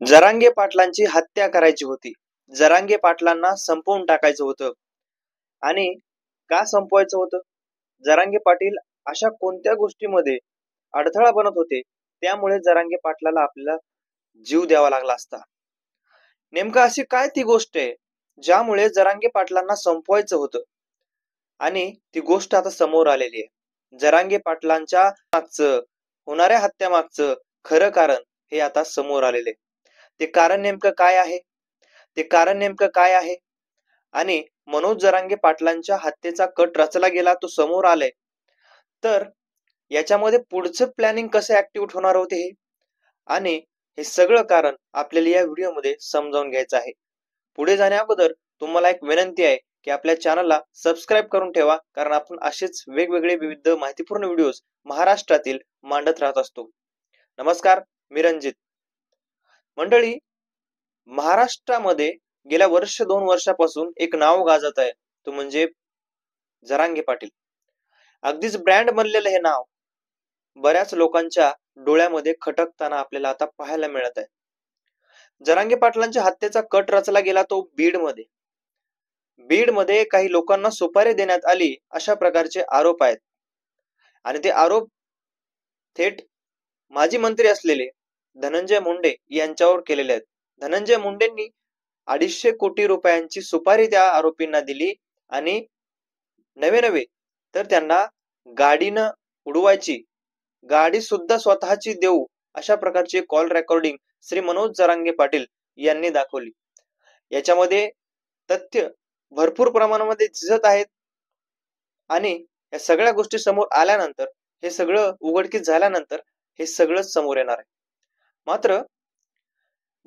जरांगे पाटलांची हत्या करायची होती. जरांगे पाटलांना संपवून टाकायचं होतं. आणि का संपवायचं होतं? जरांगे पाटील अशा कोणत्या गोष्टीमध्ये अडथळा बनत होते, त्यामुळे जरांगे पाटलाला आपल्याला जीव द्यावा लागला असता. नेमकं अशी काय ती गोष्ट आहे ज्यामुळे जरांगे पाटलांना संपवायचं होतं आणि ती गोष्ट आता समोर आलेली आहे. जरांगे पाटलांच्या मागचं, होणाऱ्या हत्या मागचं खरं कारण हे आता समोर आलेले. ते कारण नेमकं काय आहे? ते कारण नेमकं काय आहे? आणि मनोज जरांगे पाटलांच्या हत्येचा कट रचला गेला तो समोर आलाय. तर याच्यामध्ये पुढचं प्लॅनिंग कसं ऍक्टिव्ह होणार होते हे आणि हे सगळं कारण आपल्याला या व्हिडिओमध्ये समजावून घ्यायचं आहे. पुढे जाण्या अगोदर तुम्हाला एक विनंती आहे की आपल्या चॅनलला सबस्क्राईब करून ठेवा, कारण आपण असेच वेगवेगळे विविध माहितीपूर्ण व्हिडिओज महाराष्ट्रातील मांडत राहत असतो. नमस्कार, मी रणजित. मंडळी, महाराष्ट्रामध्ये गेल्या वर्ष 2 वर्षापासून एक नाव गाजत आहे, तो म्हणजे जरांगे पाटील. अगदीच ब्रँड बनलेलं हे नाव बऱ्याच लोकांच्या डोळ्यामध्ये खटकताना आपल्याला आता पाहायला मिळत आहे. जरांगे पाटलांच्या हत्येचा कट रचला गेला तो बीडमध्ये. बीडमध्ये काही लोकांना सुपारी देण्यात आली अशा प्रकारचे आरोप आहेत. आणि ते आरोप थेट माजी मंत्री असलेले धनंजय मुंडे यांच्यावर केलेले आहेत. धनंजय मुंडेंनी 250 कोटी रुपयांची सुपारी त्या आरोपींना दिली आणि नवे तर त्यांना गाडीनं उडवायची, गाडी सुद्धा स्वतःची देऊ अशा प्रकारची कॉल रेकॉर्डिंग श्री मनोज जरांगे पाटील यांनी दाखवली. याच्यामध्ये तथ्य भरपूर प्रमाणामध्ये दिसत आहेत आणि या सगळ्या गोष्टी समोर आल्यानंतर, हे सगळं उघडकीस झाल्यानंतर हे सगळंच समोर येणार आहे. मात्र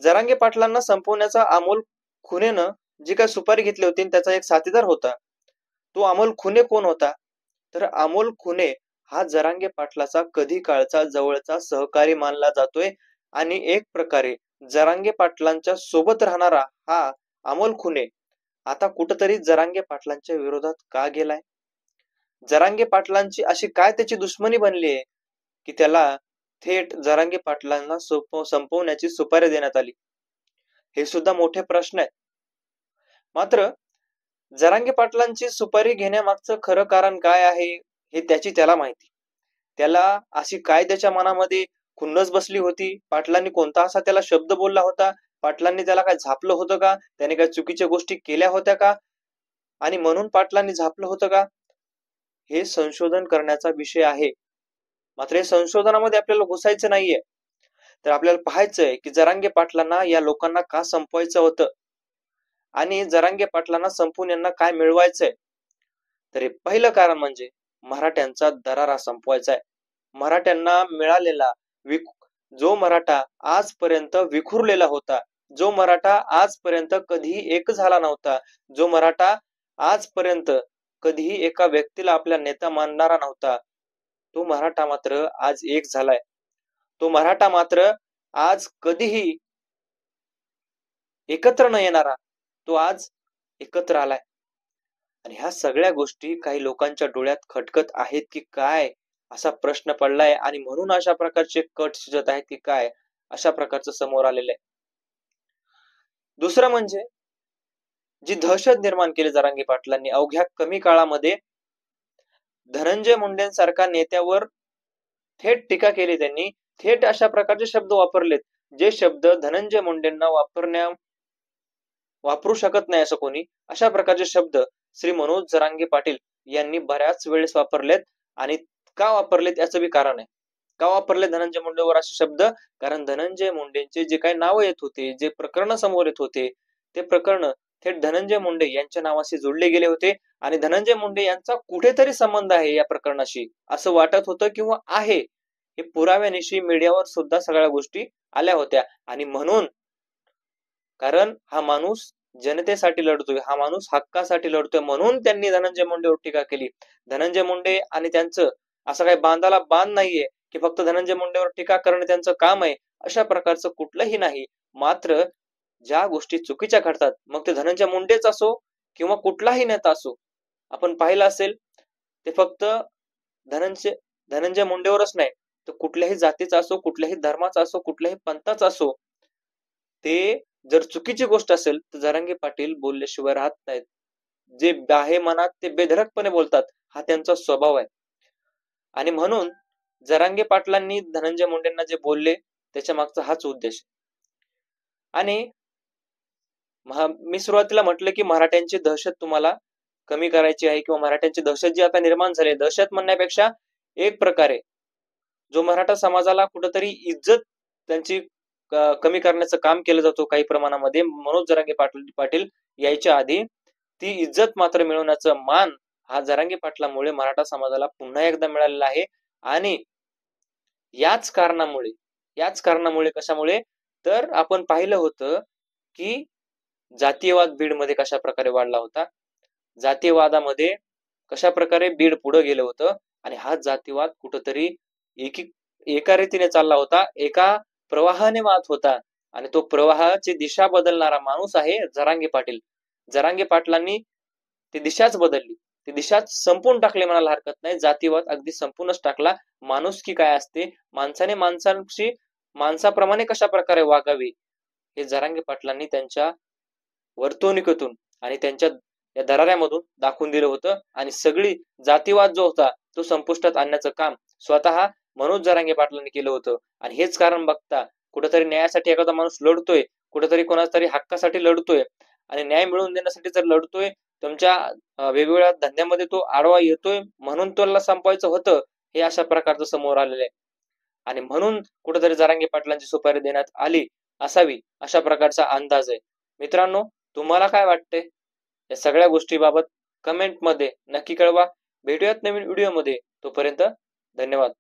जरांगे पाटलांना संपवण्याचा अमोल खुनेनं जी काही सुपारी घेतली होती त्याचा एक साथीदार होता. तो अमोल खुने कोण होता? तर अमोल खुने हा जरांगे पाटलाचा कधी काळचा जवळचा सहकारी मानला जातोय आणि एक प्रकारे जरांगे पाटलांच्या सोबत राहणारा हा अमोल खुने आता कुठंतरी जरांगे पाटलांच्या विरोधात का गेलाय? जरांगे पाटलांची अशी काय त्याची दुश्मनी बनली आहे की त्याला थेट जरांगे पाटलांना संपवण्याची सुपारी देण्यात आली? हे सुद्धा मोठे प्रश्न आहेत. मात्र जरांगे पाटलांची सुपारी घेण्यामागचं खरं कारण काय आहे हे त्याला माहिती. त्याला अशी काय त्याच्या मनामध्ये खुन्नस बसली होती? पाटलांनी कोणता असा त्याला शब्द बोलला होता? पाटलांनी त्याला काय झापलं होतं का? त्याने काय चुकीच्या गोष्टी केल्या होत्या का? आणि म्हणून पाटलांनी झापलं होतं का? हे संशोधन करण्याचा विषय आहे. मात्र हे संशोधनामध्ये आपल्याला घुसायचं नाहीये. तर आपल्याला पाहायचंय की जरांगे पाटलांना या लोकांना का संपवायचं होतं आणि जरांगे पाटलांना संपवून यांना काय मिळवायचंय. तर हे पहिलं कारण म्हणजे मराठ्यांचा दरारा संपवायचा आहे. मराठ्यांना मिळालेला जो मराठा आजपर्यंत विखुरलेला होता, जो मराठा आजपर्यंत कधीही एक झाला नव्हता, जो मराठा आजपर्यंत कधीही एका व्यक्तीला आपला नेता मानणारा नव्हता, तो मराठा मात्र आज एक झालाय. तो मराठा मात्र आज कधीही एकत्र न येणारा तो आज एकत्र आलाय. आणि ह्या सगळ्या गोष्टी काही लोकांच्या डोळ्यात खटकत आहेत की काय असा प्रश्न पडलाय आणि म्हणून अशा प्रकारचे कट शिजत आहेत की काय अशा प्रकारचं समोर आलेलं आहे. दुसरं म्हणजे जी दहशत निर्माण केली जरांगे पाटलांनी अवघ्या कमी काळामध्ये धनंजय मुंडेंसारख्या नेत्यावर थेट टीका केली. त्यांनी थेट अशा प्रकारचे शब्द वापरलेत जे शब्द धनंजय मुंडेंना वापरू शकत नाही असं कोणी. अशा प्रकारचे शब्द श्री मनोज जरांगे पाटील यांनी बऱ्याच वेळेस वापरलेत. आणि का वापरलेत याचं बी कारण आहे. का वापरले धनंजय मुंडेवर असे शब्द? कारण धनंजय मुंडेंचे जे काही नावं येत होते, जे प्रकरण समोर येत होते, ते प्रकरण थेट धनंजय मुंडे यांच्या नावाशी जोडले गेले होते आणि धनंजय मुंडे यांचा कुठेतरी संबंध आहे या प्रकरणाशी असं वाटत होतं किंवा आहे. हे पुराव्यानिशी मीडियावर सुद्धा सगळ्या गोष्टी आल्या होत्या. आणि म्हणून, कारण हा माणूस जनतेसाठी लढतोय, हा माणूस हक्कासाठी लढतोय, म्हणून त्यांनी धनंजय मुंडेवर टीका केली. धनंजय मुंडे आणि त्यांचं असं काही बांधाला बांध नाहीये की फक्त धनंजय मुंडेवर टीका करणे त्यांचं काम आहे, अशा प्रकारचं कुठलंही नाही. मात्र ज्या गोष्टी चुकीच्या घडतात, मग ते धनंजय मुंडेच असो किंवा कुठलाही नेता असो, आपण पाहिलं असेल ते फक्त धनंजय मुंडेवरच नाही तर कुठल्याही जातीचा असो, कुठल्याही धर्माचा असो, कुठल्याही पंथाचा असो, ते जर चुकीची गोष्ट असेल तर जरांगे पाटील बोलल्याशिवाय राहत नाहीत. जे आहे मनात ते बेधडकपणे बोलतात, हा त्यांचा स्वभाव आहे. आणि म्हणून जरांगे पाटलांनी धनंजय मुंडेंना जे बोलले त्याच्या मागचा हाच उद्देश. आणि मी सुरुवातीला म्हटलं की मराठ्यांची दहशत तुम्हाला कमी करायची आहे, किंवा मराठ्यांची दहशत जी आता निर्माण झाली, दहशत म्हणण्यापेक्षा एक प्रकारे जो मराठा समाजाला कुठंतरी इज्जत त्यांची कमी करण्याचं काम केलं जातो काही प्रमाणामध्ये. मनोज जरांगे पाटील यायच्या आधी ती इज्जत मात्र मिळवण्याचं मान हा जरांगे पाटलामुळे मराठा समाजाला पुन्हा एकदा मिळालेला आहे. आणि याच कारणामुळे कशामुळे तर आपण पाहिलं होतं की जातीयवाद बीडमध्ये कशा प्रकारे वाढला होता, जातीयवादामध्ये कशा प्रकारे बीड पुढे गेलं होतं, आणि हा जातीवाद कुठंतरी एका रीतीने चालला होता, एका प्रवाहाने वाहत होता. आणि तो प्रवाहाची दिशा बदलणारा माणूस आहे जरांगे पाटील. जरांगे पाटलांनी ती दिशाच बदलली, ती दिशाच संपून टाकली म्हणायला हरकत नाही. जातीवाद अगदी संपूर्णच टाकला. माणुसकी काय असते, माणसाने माणसांशी माणसाप्रमाणे कशा प्रकारे वागावे, हे जरांगे पाटलांनी त्यांच्या वर्तवणुकीतून आणि त्यांच्या या दराऱ्यामधून दाखवून दिलं होतं. आणि सगळी जातीवाद जो होता तो संपुष्टात आणण्याचं काम स्वतः मनोज जरांगे पाटलांनी केलं होतं. आणि हेच कारण बघता कुठेतरी न्यायासाठी एखादा माणूस लढतोय, कुठेतरी कोणाच्या तरी हक्कासाठी लढतोय, आणि न्याय मिळवून देण्यासाठी जर लढतोय, तुमच्या वेगवेगळ्या धंद्यामध्ये तो आडवा येतोय म्हणून त्याला संपवायचं होतं, हे अशा प्रकारचं समोर आलेलं आहे. आणि म्हणून कुठेतरी जरांगे पाटलांची सुपारी देण्यात आली असावी, अशा प्रकारचा अंदाज आहे. मित्रांनो, तुम्हाला काय वाटतंय या सगळ्या गोष्टीबाबत कमेंट मध्ये नक्की कळवा. भेटूयात नवीन व्हिडिओ मध्ये, तोपर्यंत धन्यवाद.